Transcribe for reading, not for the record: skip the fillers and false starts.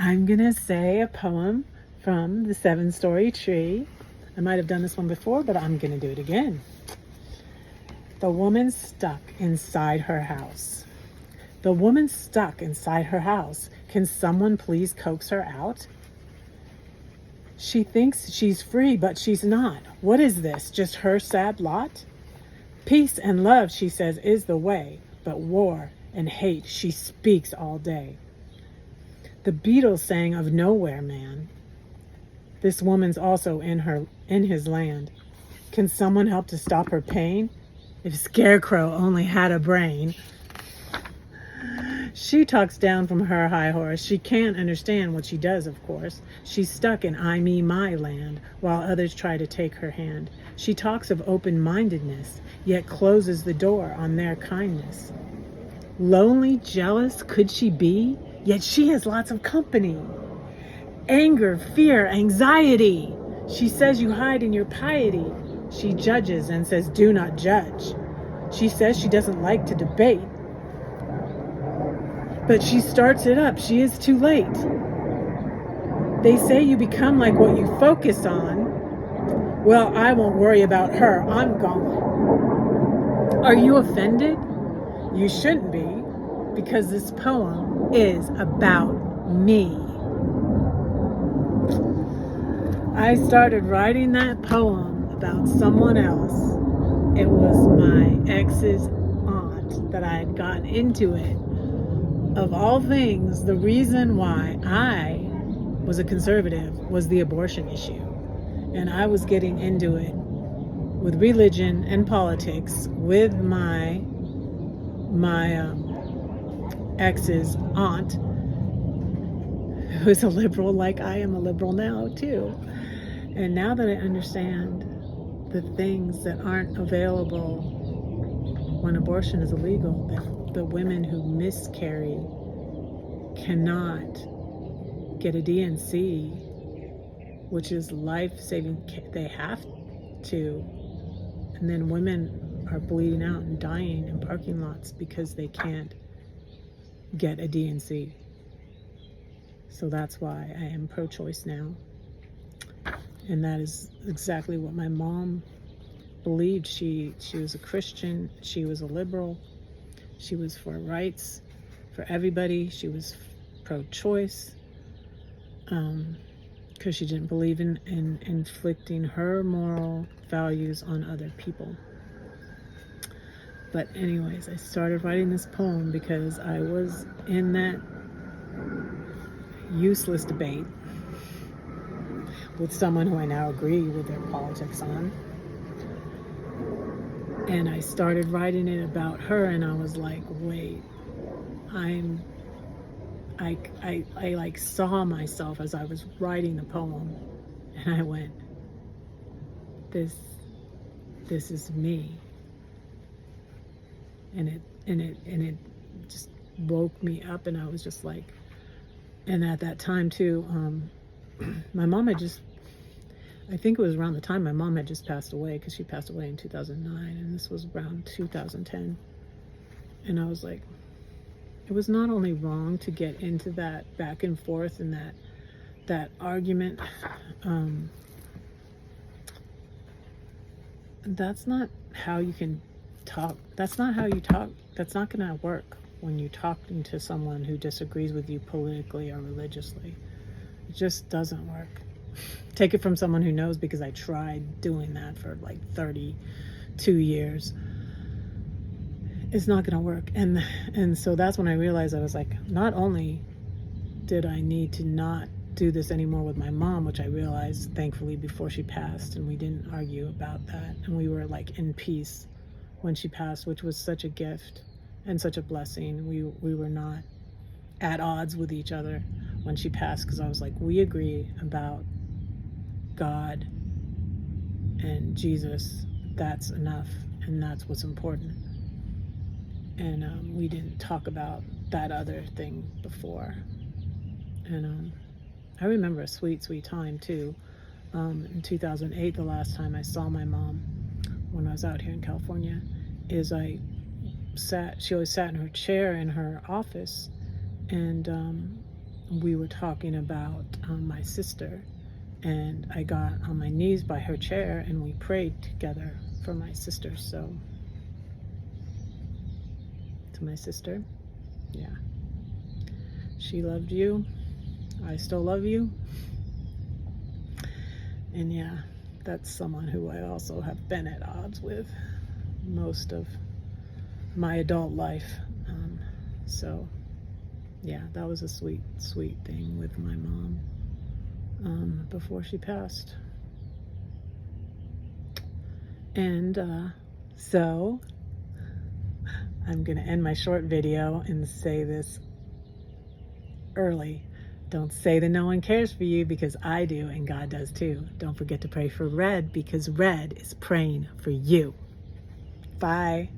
I'm going to say a poem from the 7-Story Tree. I might have done this one before, but I'm going to do it again. The woman stuck inside her house. The woman stuck inside her house. Can someone please coax her out? She thinks she's free, but she's not. What is this, just her sad lot? Peace and love, she says, is the way, but war and hate she speaks all day. The Beatles sang of nowhere man. This woman's also in his land. Can someone help to stop her pain? If Scarecrow only had a brain. She talks down from her high horse. She can't understand what she does, of course. She's stuck in I, me, my land, while others try to take her hand. She talks of open-mindedness, yet closes the door on their kindness. Lonely, jealous could she be? Yet she has lots of company. Anger, fear, anxiety. She says you hide in your piety. She judges and says, do not judge. She says she doesn't like to debate. But she starts it up. She is too late. They say you become like what you focus on. Well, I won't worry about her. I'm gone. Are you offended? You shouldn't be, because this poem is about me. I started writing that poem about someone else. It was my ex's aunt that I had gotten into it. Of all things, the reason why I was a conservative was the abortion issue. And I was getting into it with religion and politics with my ex's aunt, who's a liberal like I am a liberal now too. And now that I understand the things that aren't available when abortion is illegal, that the women who miscarry cannot get a D&C, which is life-saving, they have to. And then women are bleeding out and dying in parking lots because they can't get a D&C. So that's why I am pro-choice now. And that is exactly what my mom believed. She was a Christian, she was a liberal, she was for rights for everybody, she was pro-choice, because she didn't believe in inflicting her moral values on other people. But anyways, I started writing this poem because I was in that useless debate with someone who I now agree with their politics on. And I started writing it about her, and I was like, wait, I like saw myself as I was writing the poem, and I went, this is me. And it just woke me up, and I was just like, and at that time too, my mom had just, I think it was around the time my mom had just passed away, because she passed away in 2009, and this was around 2010. And I was like, it was not only wrong to get into that back and forth and that argument. That's not how you can talk. That's not how you talk. That's not going to work when you're talking to someone who disagrees with you politically or religiously. It just doesn't work. Take it from someone who knows, because I tried doing that for like 32 years. It's not going to work. And so that's when I realized, I was like, not only did I need to not do this anymore with my mom, which I realized thankfully before she passed, and we didn't argue about that, and we were like in peace when she passed, which was such a gift and such a blessing. We were not at odds with each other when she passed, because I was like, we agree about God and Jesus. That's enough, and that's what's important. And we didn't talk about that other thing before. And I remember a sweet time too. In 2008, the last time I saw my mom when I was out here in California, is she always sat in her chair in her office, and we were talking about my sister, and I got on my knees by her chair and we prayed together for my sister. So, to my sister, yeah, she loved you. I still love you. And yeah, that's someone who I also have been at odds with most of my adult life. So yeah, that was a sweet, sweet thing with my mom before she passed. And so I'm going to end my short video and say this early. Don't say that no one cares for you, because I do, and God does too. Don't forget to pray for Red, because Red is praying for you. Bye.